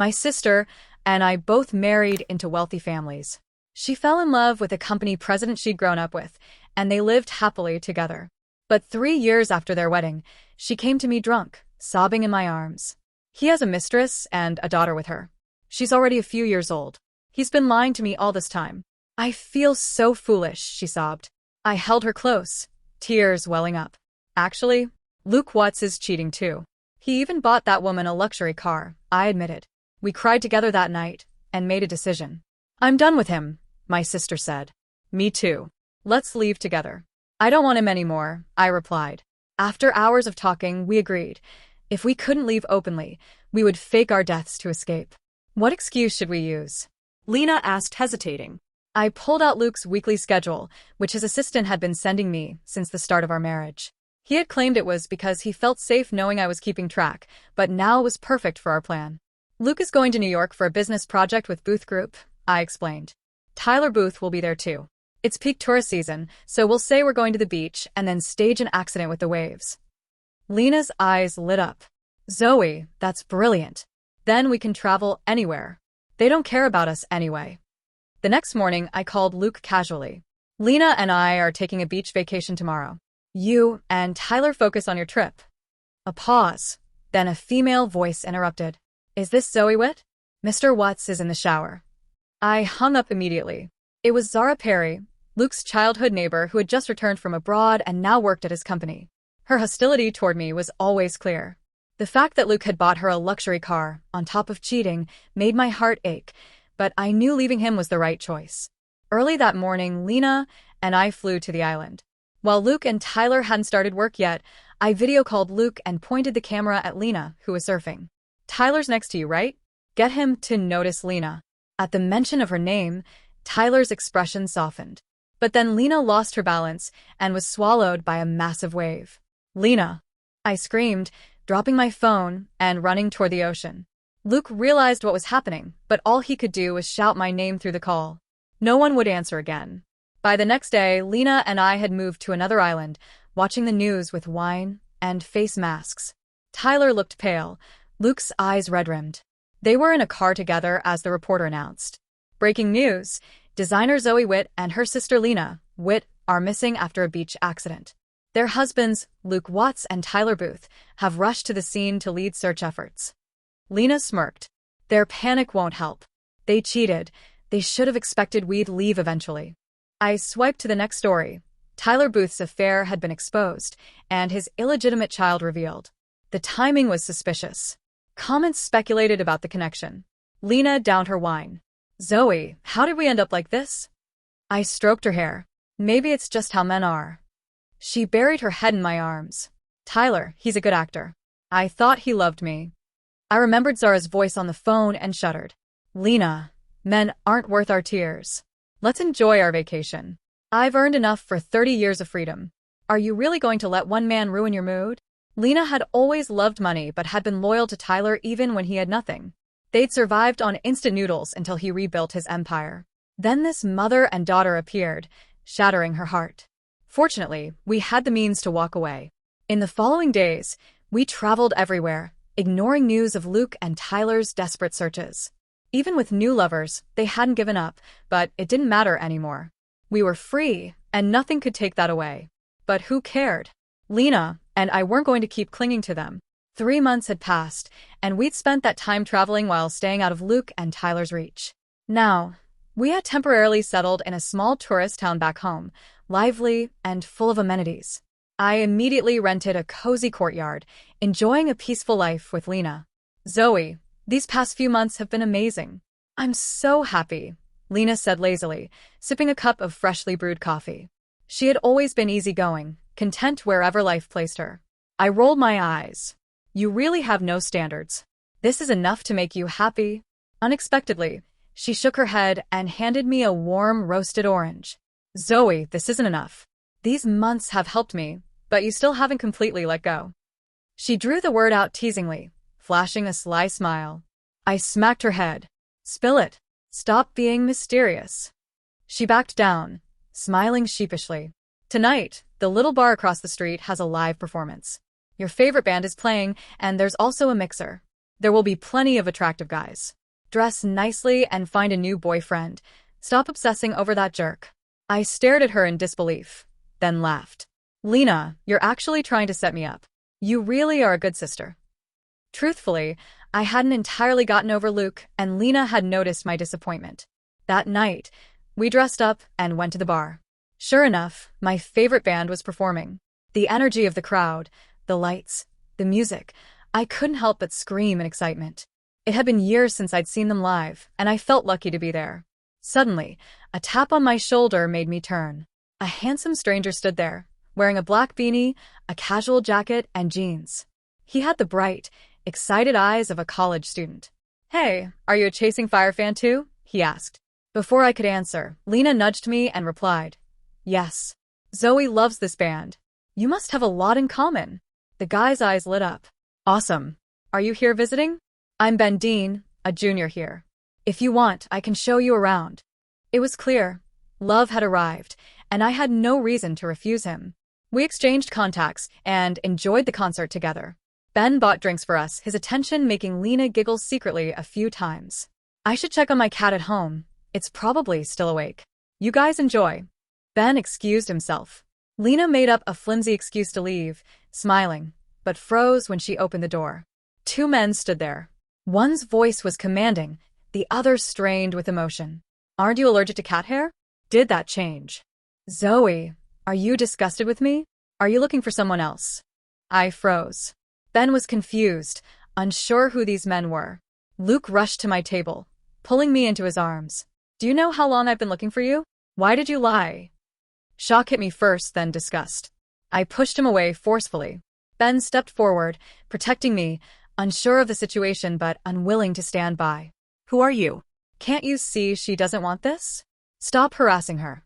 My sister and I both married into wealthy families. She fell in love with a company president she'd grown up with, and they lived happily together. But 3 years after their wedding, she came to me drunk, sobbing in my arms. He has a mistress and a daughter with her. She's already a few years old. He's been lying to me all this time. I feel so foolish, she sobbed. I held her close, tears welling up. Actually, Luke Watts is cheating too. He even bought that woman a luxury car, I admitted. We cried together that night and made a decision. I'm done with him, my sister said. Me too. Let's leave together. I don't want him anymore, I replied. After hours of talking, we agreed. If we couldn't leave openly, we would fake our deaths to escape. What excuse should we use? Lena asked, hesitating. I pulled out Luke's weekly schedule, which his assistant had been sending me since the start of our marriage. He had claimed it was because he felt safe knowing I was keeping track, but now it was perfect for our plan. Luke is going to New York for a business project with Booth Group, I explained. Tyler Booth will be there too. It's peak tourist season, so we'll say we're going to the beach and then stage an accident with the waves. Lena's eyes lit up. Zoe, that's brilliant. Then we can travel anywhere. They don't care about us anyway. The next morning, I called Luke casually. Lena and I are taking a beach vacation tomorrow. You and Tyler focus on your trip. A pause. Then a female voice interrupted. Is this Zoe Witt? Mr. Watts is in the shower. I hung up immediately. It was Zara Perry, Luke's childhood neighbor who had just returned from abroad and now worked at his company. Her hostility toward me was always clear. The fact that Luke had bought her a luxury car, on top of cheating, made my heart ache, but I knew leaving him was the right choice. Early that morning, Lena and I flew to the island. While Luke and Tyler hadn't started work yet, I video called Luke and pointed the camera at Lena, who was surfing. Tyler's next to you, right? Get him to notice Lena. At the mention of her name, Tyler's expression softened. But then Lena lost her balance and was swallowed by a massive wave. Lena! I screamed, dropping my phone and running toward the ocean. Luke realized what was happening, but all he could do was shout my name through the call. No one would answer again. By the next day, Lena and I had moved to another island, watching the news with wine and face masks. Tyler looked pale, Luke's eyes red-rimmed. They were in a car together as the reporter announced. Breaking news, designer Zoe Witt and her sister Lena Witt are missing after a beach accident. Their husbands, Luke Watts and Tyler Booth, have rushed to the scene to lead search efforts. Lena smirked. Their panic won't help. They cheated. They should have expected we'd leave eventually. I swiped to the next story. Tyler Booth's affair had been exposed, and his illegitimate child revealed. The timing was suspicious. Comments speculated about the connection. Lena downed her wine. Zoe, how did we end up like this? I stroked her hair. Maybe it's just how men are. She buried her head in my arms. Tyler, he's a good actor. I thought he loved me. I remembered Zara's voice on the phone and shuddered. Lena, men aren't worth our tears. Let's enjoy our vacation. I've earned enough for 30 years of freedom. Are you really going to let one man ruin your mood? Lena had always loved money but had been loyal to Tyler even when he had nothing. They'd survived on instant noodles until he rebuilt his empire. Then this mother and daughter appeared, shattering her heart. Fortunately, we had the means to walk away. In the following days, we traveled everywhere, ignoring news of Luke and Tyler's desperate searches. Even with new lovers, they hadn't given up, but it didn't matter anymore. We were free, and nothing could take that away. But who cared? Lena and I weren't going to keep clinging to them. 3 months had passed, and we'd spent that time traveling while staying out of Luke and Tyler's reach. Now, we had temporarily settled in a small tourist town back home, lively and full of amenities. I immediately rented a cozy courtyard, enjoying a peaceful life with Lena. Zoe, these past few months have been amazing. I'm so happy, Lena said lazily, sipping a cup of freshly brewed coffee. She had always been easygoing, content wherever life placed her. I rolled my eyes. You really have no standards. This is enough to make you happy? Unexpectedly, she shook her head and handed me a warm roasted orange. Zoe, this isn't enough. These months have helped me, but you still haven't completely let go. She drew the word out teasingly, flashing a sly smile. I smacked her head. Spill it. Stop being mysterious. She backed down, smiling sheepishly. Tonight, the little bar across the street has a live performance. Your favorite band is playing, and there's also a mixer. There will be plenty of attractive guys. Dress nicely and find a new boyfriend. Stop obsessing over that jerk. I stared at her in disbelief, then laughed. Lena, you're actually trying to set me up. You really are a good sister. Truthfully, I hadn't entirely gotten over Luke, and Lena had noticed my disappointment. That night, we dressed up and went to the bar. Sure enough, my favorite band was performing. The energy of the crowd, the lights, the music, I couldn't help but scream in excitement. It had been years since I'd seen them live, and I felt lucky to be there. Suddenly, a tap on my shoulder made me turn. A handsome stranger stood there, wearing a black beanie, a casual jacket, and jeans. He had the bright, excited eyes of a college student. "Hey, are you a Chasing Fire fan too?" he asked. Before I could answer, Lena nudged me and replied, "Yes. Zoe loves this band. You must have a lot in common." The guy's eyes lit up. "Awesome. Are you here visiting? I'm Ben Dean, a junior here. If you want, I can show you around." It was clear. Love had arrived, and I had no reason to refuse him. We exchanged contacts and enjoyed the concert together. Ben bought drinks for us, his attention making Lena giggle secretly a few times. "I should check on my cat at home. It's probably still awake. You guys enjoy." Ben excused himself. Lena made up a flimsy excuse to leave, smiling, but froze when she opened the door. Two men stood there. One's voice was commanding, the other strained with emotion. "Aren't you allergic to cat hair? Did that change?" "Zoe, are you disgusted with me? Are you looking for someone else?" I froze. Ben was confused, unsure who these men were. Luke rushed to my table, pulling me into his arms. "Do you know how long I've been looking for you? Why did you lie?" Shock hit me first, then disgust. I pushed him away forcefully. Ben stepped forward, protecting me, unsure of the situation but unwilling to stand by. "Who are you? Can't you see she doesn't want this? Stop harassing her."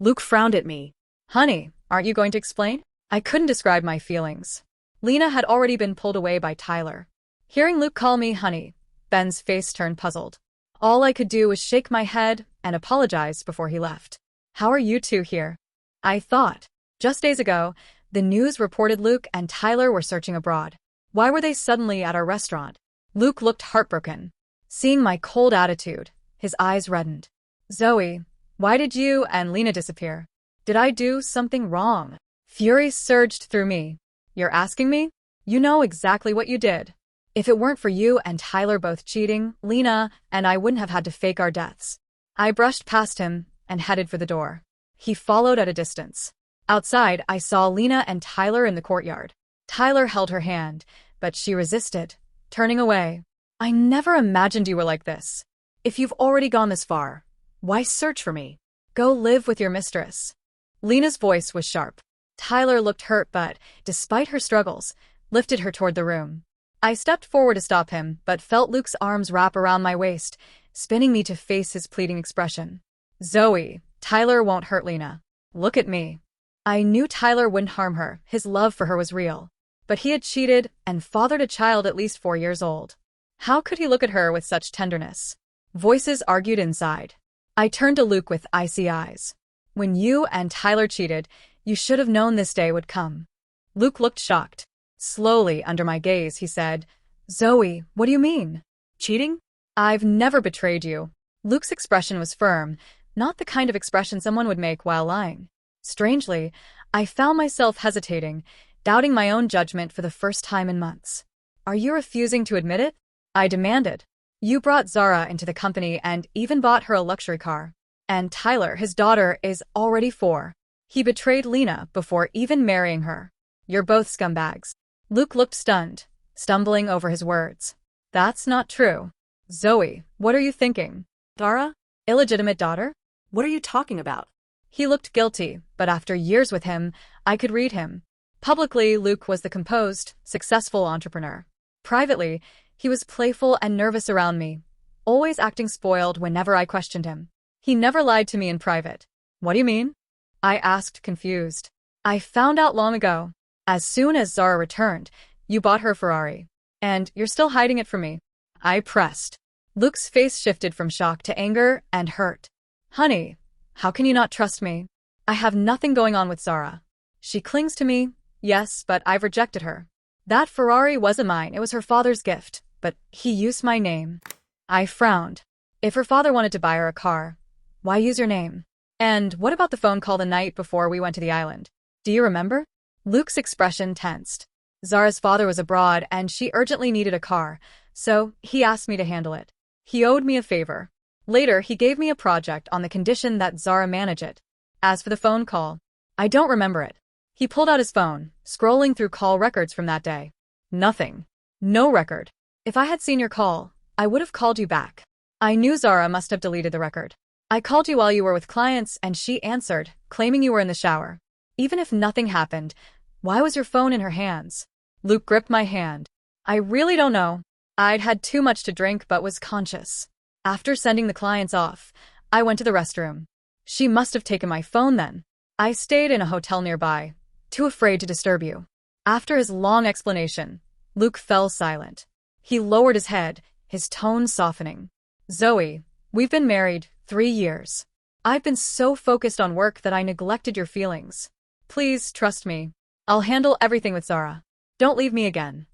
Luke frowned at me. "Honey, aren't you going to explain?" I couldn't describe my feelings. Lena had already been pulled away by Tyler. Hearing Luke call me honey, Ben's face turned puzzled. All I could do was shake my head and apologize before he left. "How are you two here?" I thought. Just days ago, the news reported Luke and Tyler were searching abroad. Why were they suddenly at our restaurant? Luke looked heartbroken. Seeing my cold attitude, his eyes reddened. "Zoe, why did you and Lena disappear? Did I do something wrong?" Fury surged through me. "You're asking me? You know exactly what you did. If it weren't for you and Tyler both cheating, Lena and I wouldn't have had to fake our deaths." I brushed past him and headed for the door. He followed at a distance. Outside, I saw Lena and Tyler in the courtyard. Tyler held her hand, but she resisted, turning away. "I never imagined you were like this. If you've already gone this far, why search for me? Go live with your mistress." Lena's voice was sharp. Tyler looked hurt but, despite her struggles, lifted her toward the room. I stepped forward to stop him, but felt Luke's arms wrap around my waist, spinning me to face his pleading expression. "Zoe, Tyler won't hurt Lena. Look at me." I knew Tyler wouldn't harm her, his love for her was real. But he had cheated and fathered a child at least 4 years old. How could he look at her with such tenderness? Voices argued inside. I turned to Luke with icy eyes. "When you and Tyler cheated, you should have known this day would come." Luke looked shocked. Slowly, under my gaze, he said, "Zoe, what do you mean? Cheating? I've never betrayed you." Luke's expression was firm, not the kind of expression someone would make while lying. Strangely, I found myself hesitating, doubting my own judgment for the first time in months. "Are you refusing to admit it?" I demanded. "You brought Zara into the company and even bought her a luxury car. And Tyler, his daughter, is already 4. He betrayed Lena before even marrying her. You're both scumbags." Luke looked stunned, stumbling over his words. "That's not true." "Zoe, what are you thinking? Zara? Illegitimate daughter? What are you talking about?" He looked guilty, but after years with him, I could read him. Publicly, Luke was the composed, successful entrepreneur. Privately, he was playful and nervous around me, always acting spoiled whenever I questioned him. He never lied to me in private. "What do you mean?" I asked, confused. "I found out long ago. As soon as Zara returned, you bought her Ferrari. And you're still hiding it from me." I pressed. Luke's face shifted from shock to anger and hurt. "Honey, how can you not trust me? I have nothing going on with Zara. She clings to me, yes, but I've rejected her. That Ferrari wasn't mine, it was her father's gift. but he used my name. I frowned. If her father wanted to buy her a car, why use your name? And what about the phone call the night before we went to the island? Do you remember? Luke's expression tensed. Zara's father was abroad and she urgently needed a car, so he asked me to handle it. He owed me a favor. Later, he gave me a project on the condition that Zara manage it. As for the phone call, I don't remember it. He pulled out his phone, scrolling through call records from that day. Nothing. No record. If I had seen your call, I would have called you back. I knew Zara must have deleted the record. I called you while you were with clients and she answered, claiming you were in the shower. Even if nothing happened, why was your phone in her hands? Luke gripped my hand. I really don't know. I'd had too much to drink but was conscious. After sending the clients off, I went to the restroom. She must have taken my phone then. I stayed in a hotel nearby, too afraid to disturb you. After his long explanation, Luke fell silent. He lowered his head, his tone softening. Zoe, we've been married 3 years. I've been so focused on work that I neglected your feelings. Please trust me. I'll handle everything with Zara. Don't leave me again.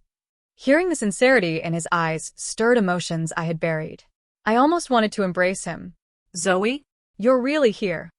Hearing the sincerity in his eyes stirred emotions I had buried. I almost wanted to embrace him. Zoe? You're really here.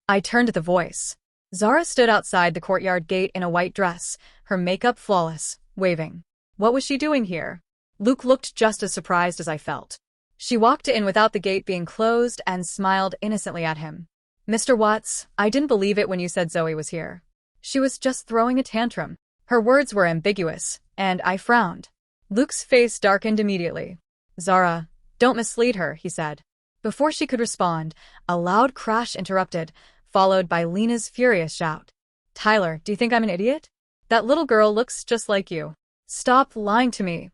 I turned to the voice. Zara stood outside the courtyard gate in a white dress, her makeup flawless, waving. What was she doing here? Luke looked just as surprised as I felt. She walked in without the gate being closed and smiled innocently at him. Mr. Watts, I didn't believe it when you said Zoe was here. She was just throwing a tantrum. Her words were ambiguous, and I frowned. Luke's face darkened immediately. Zara, don't mislead her, he said. Before she could respond, a loud crash interrupted, followed by Lena's furious shout. Tyler, do you think I'm an idiot? That little girl looks just like you. Stop lying to me.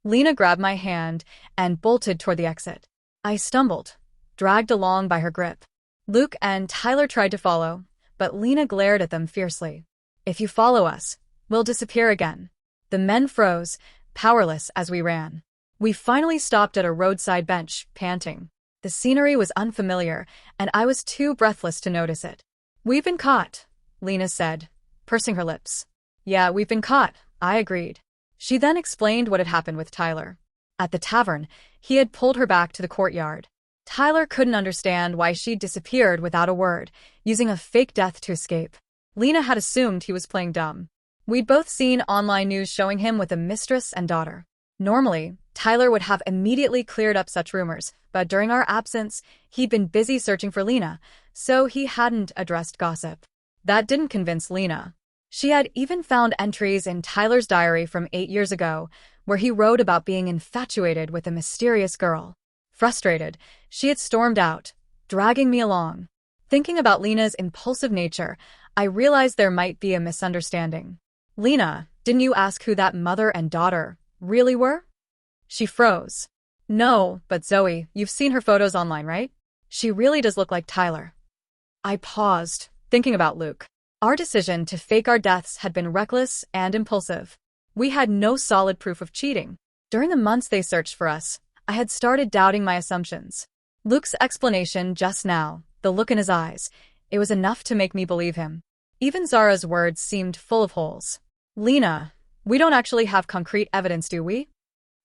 Lena grabbed my hand and bolted toward the exit. I stumbled, dragged along by her grip. Luke and Tyler tried to follow, but Lena glared at them fiercely. If you follow us, we'll disappear again. The men froze, powerless as we ran. We finally stopped at a roadside bench, panting. The scenery was unfamiliar, and I was too breathless to notice it. We've been caught, Lena said, pursing her lips. Yeah, we've been caught, I agreed. She then explained what had happened with Tyler. At the tavern, he had pulled her back to the courtyard. Tyler couldn't understand why she'd disappeared without a word, using a fake death to escape. Lena had assumed he was playing dumb. We'd both seen online news showing him with a mistress and daughter. Normally, Tyler would have immediately cleared up such rumors, but during our absence, he'd been busy searching for Lena, so he hadn't addressed gossip. That didn't convince Lena. She had even found entries in Tyler's diary from 8 years ago, where he wrote about being infatuated with a mysterious girl. Frustrated, she had stormed out, dragging me along. Thinking about Lena's impulsive nature, I realized there might be a misunderstanding. Lena, didn't you ask who that mother and daughter really were? She froze. No, but Zoe, you've seen her photos online, right? She really does look like Tyler. I paused, thinking about Luke. Our decision to fake our deaths had been reckless and impulsive. We had no solid proof of cheating. During the months they searched for us, I had started doubting my assumptions. Luke's explanation just now, the look in his eyes, it was enough to make me believe him. Even Zara's words seemed full of holes. Lena, we don't actually have concrete evidence, do we?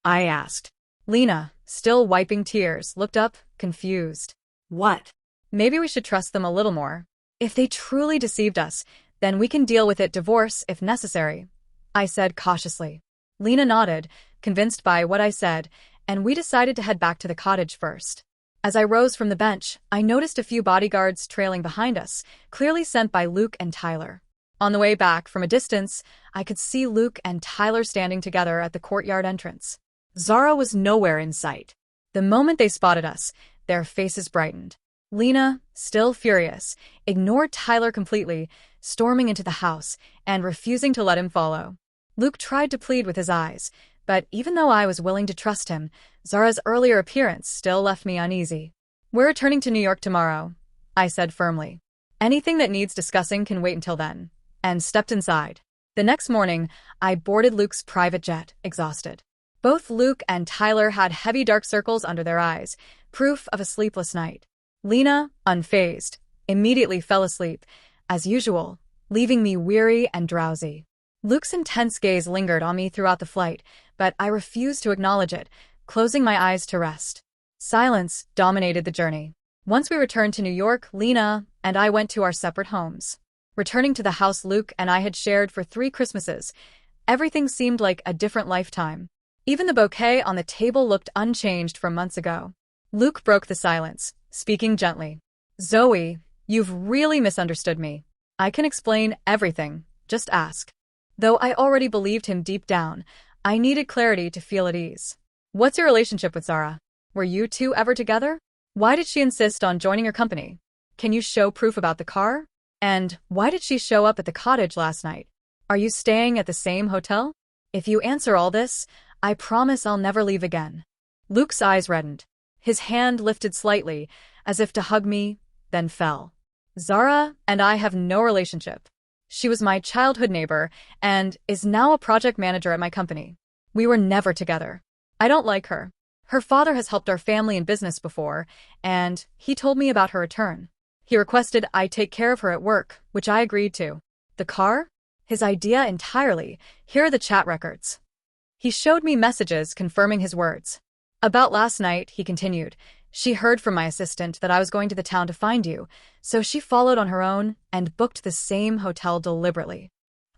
I asked. Lena, still wiping tears, looked up, confused. What? Maybe we should trust them a little more. If they truly deceived us, then we can deal with it divorce if necessary, I said cautiously. Lena nodded, convinced by what I said, and we decided to head back to the cottage first. As I rose from the bench, I noticed a few bodyguards trailing behind us, clearly sent by Luke and Tyler. On the way back, from a distance, I could see Luke and Tyler standing together at the courtyard entrance. Zara was nowhere in sight. The moment they spotted us, their faces brightened. Lena, still furious, ignored Tyler completely, storming into the house and refusing to let him follow. Luke tried to plead with his eyes, but even though I was willing to trust him, Zara's earlier appearance still left me uneasy. We're returning to New York tomorrow, I said firmly. Anything that needs discussing can wait until then, and stepped inside. The next morning, I boarded Luke's private jet, exhausted. Both Luke and Tyler had heavy dark circles under their eyes, proof of a sleepless night. Lena, unfazed, immediately fell asleep, as usual, leaving me weary and drowsy. Luke's intense gaze lingered on me throughout the flight, but I refused to acknowledge it, closing my eyes to rest. Silence dominated the journey. Once we returned to New York, Lena and I went to our separate homes. Returning to the house Luke and I had shared for 3 Christmases, everything seemed like a different lifetime. Even the bouquet on the table looked unchanged from months ago. Luke broke the silence, speaking gently. Zoe, you've really misunderstood me. I can explain everything, just ask. Though I already believed him deep down, I needed clarity to feel at ease. What's your relationship with Zara? Were you two ever together? Why did she insist on joining your company? Can you show proof about the car? And why did she show up at the cottage last night? Are you staying at the same hotel? If you answer all this, I promise I'll never leave again. Luke's eyes reddened. His hand lifted slightly, as if to hug me, then fell. Zara and I have no relationship. She was my childhood neighbor and is now a project manager at my company. We were never together. I don't like her. Her father has helped our family in business before, and he told me about her return. He requested I take care of her at work, which I agreed to. The car? His idea entirely. Here are the chat records. He showed me messages confirming his words. About last night, he continued. She heard from my assistant that I was going to the town to find you, so she followed on her own and booked the same hotel deliberately.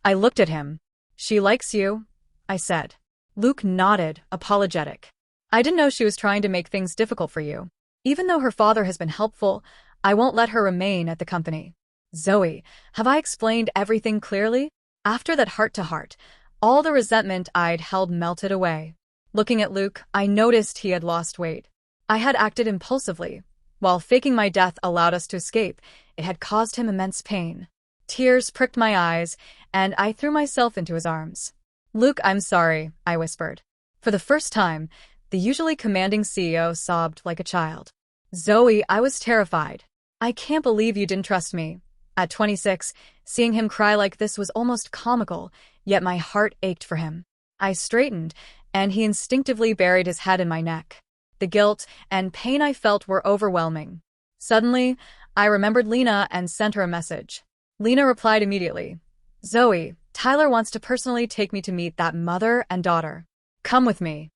I looked at him. She likes you, I said. Luke nodded, apologetic. I didn't know she was trying to make things difficult for you. Even though her father has been helpful, I won't let her remain at the company. Zoe, have I explained everything clearly? After that heart-to-heart, all the resentment I'd held melted away. Looking at Luke, I noticed he had lost weight. I had acted impulsively. While faking my death allowed us to escape, it had caused him immense pain. Tears pricked my eyes, and I threw myself into his arms. Luke, I'm sorry, I whispered. For the first time, the usually commanding CEO sobbed like a child. Zoe, I was terrified. I can't believe you didn't trust me. At 26, seeing him cry like this was almost comical, yet my heart ached for him. I straightened, and he instinctively buried his head in my neck. The guilt and pain I felt were overwhelming. Suddenly, I remembered Lena and sent her a message. Lena replied immediately. Zoe, Tyler wants to personally take me to meet that mother and daughter. Come with me.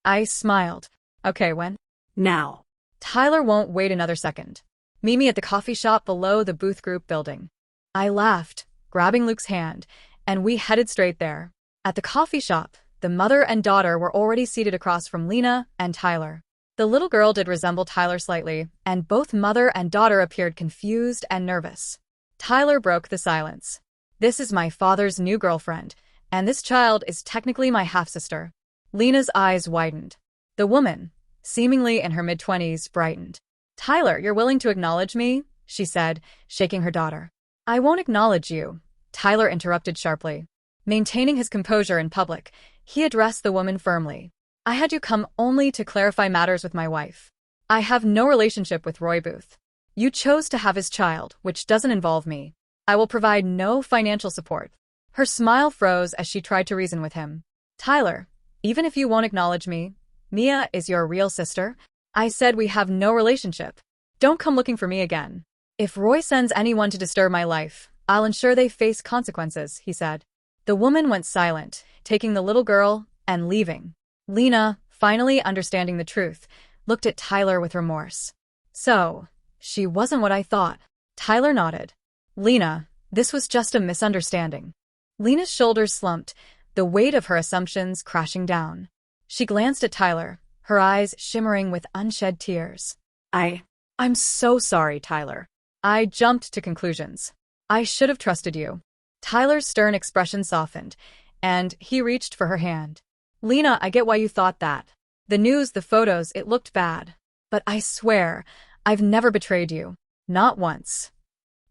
I smiled. Okay, when? Now. Tyler won't wait another second. Meet me at the coffee shop below the Booth Group building. I laughed, grabbing Luke's hand, and we headed straight there. At the coffee shop, the mother and daughter were already seated across from Lena and Tyler. The little girl did resemble Tyler slightly, and both mother and daughter appeared confused and nervous. Tyler broke the silence. This is my father's new girlfriend, and this child is technically my half-sister. Lena's eyes widened. The woman, seemingly in her mid-20s, brightened. Tyler, you're willing to acknowledge me? She said, shaking her daughter. I won't acknowledge you, Tyler interrupted sharply. Maintaining his composure in public, he addressed the woman firmly. I had you come only to clarify matters with my wife. I have no relationship with Roy Booth. You chose to have his child, which doesn't involve me. I will provide no financial support. Her smile froze as she tried to reason with him. Tyler, even if you won't acknowledge me, Mia is your real sister. I said we have no relationship. Don't come looking for me again. If Roy sends anyone to disturb my life, I'll ensure they face consequences, he said. The woman went silent, taking the little girl and leaving. Lena, finally understanding the truth, looked at Tyler with remorse. So, she wasn't what I thought. Tyler nodded. Lena, this was just a misunderstanding. Lena's shoulders slumped, the weight of her assumptions crashing down. She glanced at Tyler, her eyes shimmering with unshed tears. I'm so sorry, Tyler. I jumped to conclusions. I should have trusted you. Tyler's stern expression softened, and he reached for her hand. Lena, I get why you thought that. The news, the photos, it looked bad. But I swear, I've never betrayed you. Not once.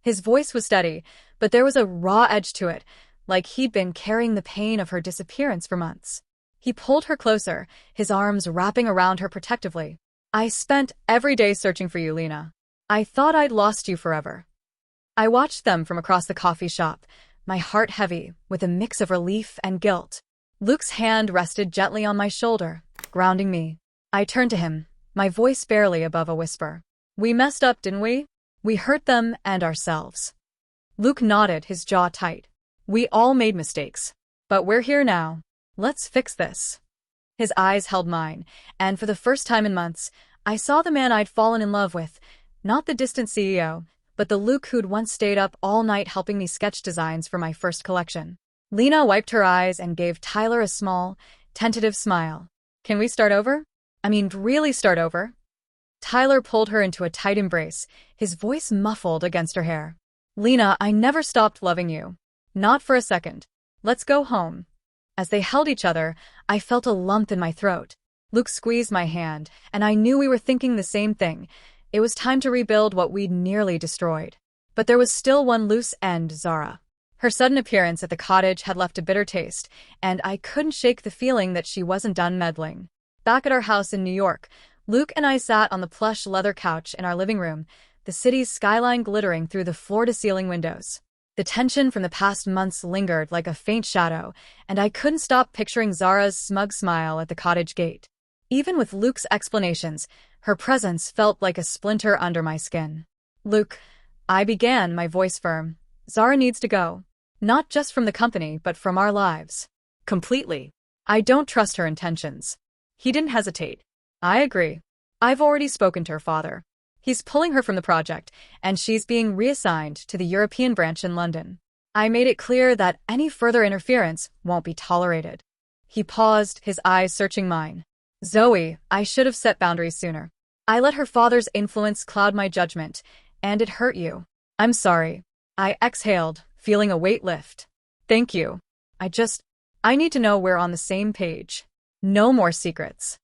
His voice was steady, but there was a raw edge to it, like he'd been carrying the pain of her disappearance for months. He pulled her closer, his arms wrapping around her protectively. I spent every day searching for you, Lena. I thought I'd lost you forever. I watched them from across the coffee shop, my heart heavy with a mix of relief and guilt. Luke's hand rested gently on my shoulder, grounding me. I turned to him, my voice barely above a whisper. We messed up, didn't we? We hurt them and ourselves. Luke nodded, his jaw tight. We all made mistakes. But we're here now. Let's fix this. His eyes held mine, and for the first time in months, I saw the man I'd fallen in love with. Not the distant CEO, but the Luke who'd once stayed up all night helping me sketch designs for my first collection. Lena wiped her eyes and gave Tyler a small, tentative smile. Can we start over? I mean, really start over? Tyler pulled her into a tight embrace, his voice muffled against her hair. Lena, I never stopped loving you. Not for a second. Let's go home. As they held each other, I felt a lump in my throat. Luke squeezed my hand, and I knew we were thinking the same thing. It was time to rebuild what we'd nearly destroyed. But there was still one loose end, Zara. Her sudden appearance at the cottage had left a bitter taste, and I couldn't shake the feeling that she wasn't done meddling. Back at our house in New York, Luke and I sat on the plush leather couch in our living room, the city's skyline glittering through the floor-to-ceiling windows. The tension from the past months lingered like a faint shadow, and I couldn't stop picturing Zara's smug smile at the cottage gate. Even with Luke's explanations, her presence felt like a splinter under my skin. Luke, I began, my voice firm. Zara needs to go. Not just from the company, but from our lives. Completely. I don't trust her intentions. He didn't hesitate. I agree. I've already spoken to her father. He's pulling her from the project, and she's being reassigned to the European branch in London. I made it clear that any further interference won't be tolerated. He paused, his eyes searching mine. Zoe, I should have set boundaries sooner. I let her father's influence cloud my judgment, and it hurt you. I'm sorry. I exhaled, feeling a weight lift. Thank you. I need to know we're on the same page. No more secrets.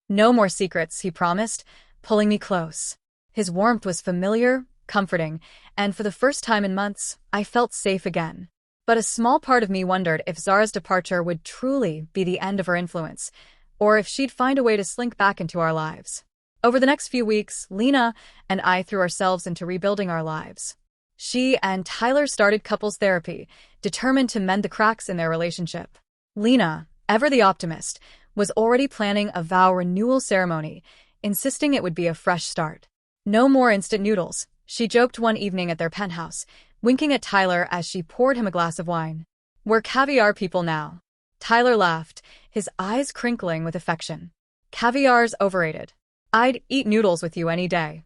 No more secrets, he promised, pulling me close. His warmth was familiar, comforting, and for the first time in months, I felt safe again. But a small part of me wondered if Zara's departure would truly be the end of her influence, or if she'd find a way to slink back into our lives. Over the next few weeks, Lena and I threw ourselves into rebuilding our lives. She and Tyler started couples therapy, determined to mend the cracks in their relationship. Lena, ever the optimist, was already planning a vow renewal ceremony, insisting it would be a fresh start. No more instant noodles, she joked one evening at their penthouse, winking at Tyler as she poured him a glass of wine. We're caviar people now. Tyler laughed, his eyes crinkling with affection. Caviar's overrated. I'd eat noodles with you any day.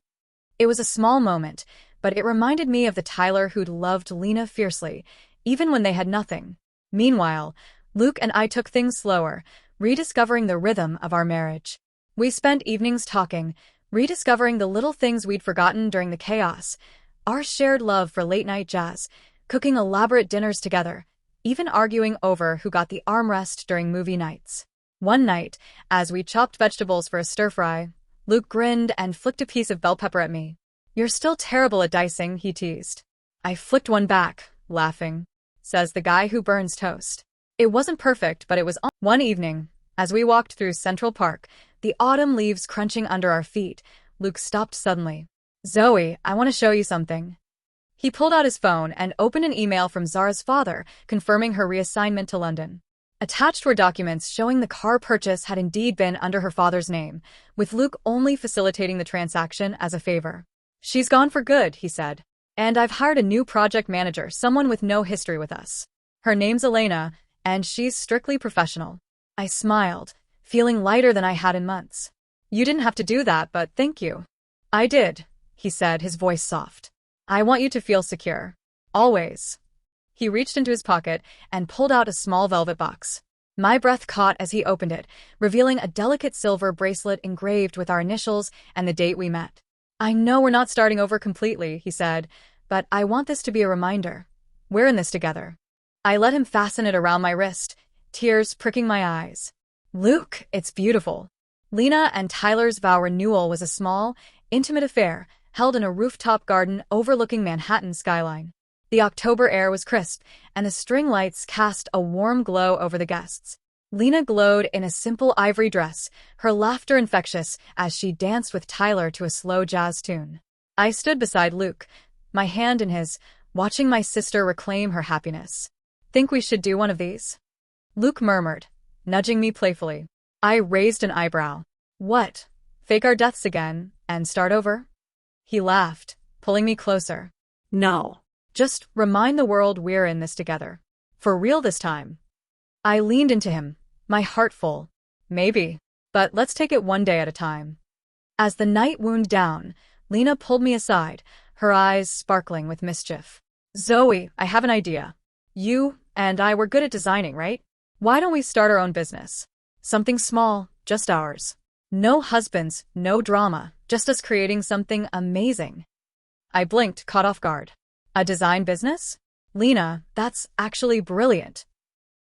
It was a small moment, but it reminded me of the Tyler who'd loved Lena fiercely, even when they had nothing. Meanwhile, Luke and I took things slower, rediscovering the rhythm of our marriage. We spent evenings talking, rediscovering the little things we'd forgotten during the chaos, our shared love for late-night jazz, cooking elaborate dinners together, even arguing over who got the armrest during movie nights. One night, as we chopped vegetables for a stir-fry, Luke grinned and flicked a piece of bell pepper at me. You're still terrible at dicing, he teased. I flicked one back, laughing. Says the guy who burns toast. It wasn't perfect, but it was on. One evening, as we walked through Central Park, the autumn leaves crunching under our feet, Luke stopped suddenly. Zoe, I want to show you something. He pulled out his phone and opened an email from Zara's father, confirming her reassignment to London. Attached were documents showing the car purchase had indeed been under her father's name, with Luke only facilitating the transaction as a favor. She's gone for good, he said. And I've hired a new project manager, someone with no history with us. Her name's Elena, and she's strictly professional. I smiled, feeling lighter than I had in months. You didn't have to do that, but thank you. I did, he said, his voice soft. I want you to feel secure. Always. He reached into his pocket and pulled out a small velvet box. My breath caught as he opened it, revealing a delicate silver bracelet engraved with our initials and the date we met. I know we're not starting over completely, he said, but I want this to be a reminder. We're in this together. I let him fasten it around my wrist, tears pricking my eyes. Luke, it's beautiful. Lena and Tyler's vow renewal was a small, intimate affair held in a rooftop garden overlooking Manhattan's skyline. The October air was crisp, and the string lights cast a warm glow over the guests. Lena glowed in a simple ivory dress, her laughter infectious as she danced with Tyler to a slow jazz tune. I stood beside Luke, my hand in his, watching my sister reclaim her happiness. Think we should do one of these? Luke murmured, nudging me playfully. I raised an eyebrow. What? Fake our deaths again, and start over? He laughed, pulling me closer. No. Just remind the world we're in this together. For real this time. I leaned into him, my heart full. Maybe. But let's take it one day at a time. As the night wound down, Lena pulled me aside, her eyes sparkling with mischief. Zoe, I have an idea. You and I were good at designing, right? Why don't we start our own business? Something small, just ours. No husbands, no drama, just us creating something amazing. I blinked, caught off guard. A design business? Lena, that's actually brilliant.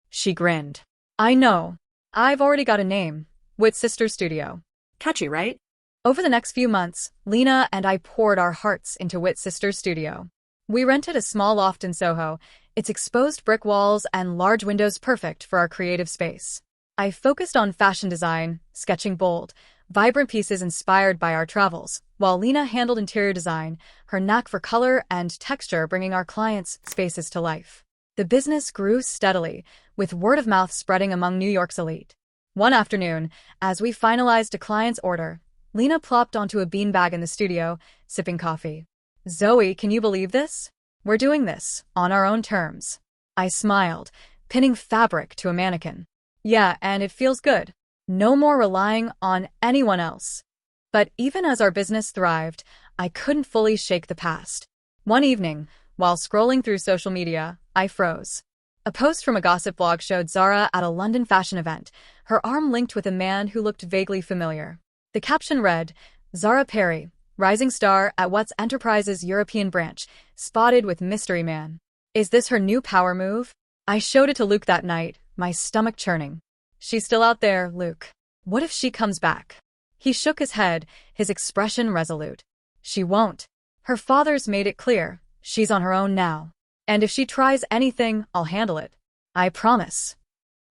She grinned. I know. I've already got a name. Wit Sister Studio. Catchy, right? Over the next few months, Lena and I poured our hearts into Wit Sister Studio. We rented a small loft in Soho, its exposed brick walls and large windows perfect for our creative space. I focused on fashion design, sketching bold, vibrant pieces inspired by our travels, while Lena handled interior design, her knack for color and texture bringing our clients' spaces to life. The business grew steadily, with word of mouth spreading among New York's elite. One afternoon, as we finalized a client's order, Lena plopped onto a beanbag in the studio, sipping coffee. Zoe, can you believe this? We're doing this, on our own terms. I smiled, pinning fabric to a mannequin. Yeah, and it feels good. No more relying on anyone else. But even as our business thrived, I couldn't fully shake the past. One evening, while scrolling through social media, I froze. A post from a gossip blog showed Zara at a London fashion event, her arm linked with a man who looked vaguely familiar. The caption read, Zara Perry, rising star at What's Enterprise's European branch, spotted with mystery man. Is this her new power move? I showed it to Luke that night, my stomach churning. She's still out there, Luke. What if she comes back? He shook his head, his expression resolute. She won't. Her father's made it clear, she's on her own now. And if she tries anything, I'll handle it. I promise.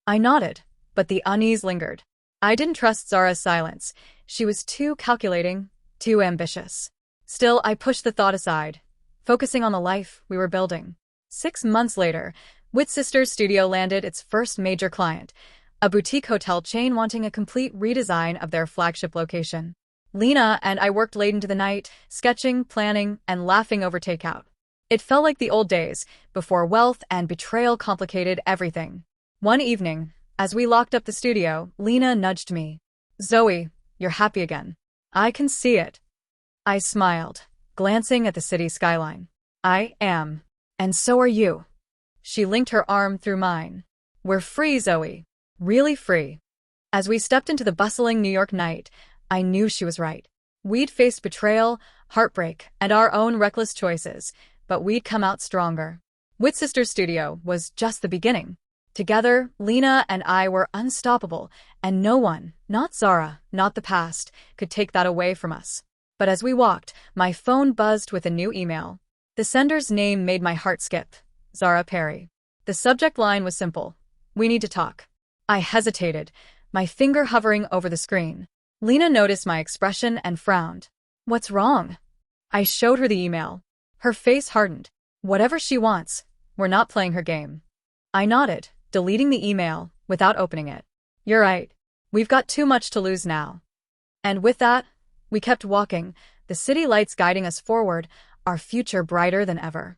I nodded, but the unease lingered. I didn't trust Zara's silence. She was too calculating, too ambitious. Still, I pushed the thought aside, focusing on the life we were building. 6 months later, Wit Sisters Studio landed its first major client, a boutique hotel chain wanting a complete redesign of their flagship location. Lena and I worked late into the night, sketching, planning, and laughing over takeout. It felt like the old days, before wealth and betrayal complicated everything. One evening, as we locked up the studio, Lena nudged me. Zoe, you're happy again. I can see it. I smiled, glancing at the city skyline. I am. And so are you. She linked her arm through mine. We're free, Zoe. Really free. As we stepped into the bustling New York night, I knew she was right. We'd faced betrayal, heartbreak, and our own reckless choices, but we'd come out stronger. Wit Sisters Studio was just the beginning. Together, Lena and I were unstoppable, and no one, not Zara, not the past, could take that away from us. But as we walked, my phone buzzed with a new email. The sender's name made my heart skip. Zara Perry. The subject line was simple. We need to talk. I hesitated, my finger hovering over the screen. Lena noticed my expression and frowned. What's wrong? I showed her the email. Her face hardened. Whatever she wants, we're not playing her game. I nodded, deleting the email without opening it. You're right. We've got too much to lose now. And with that, we kept walking, the city lights guiding us forward, our future brighter than ever.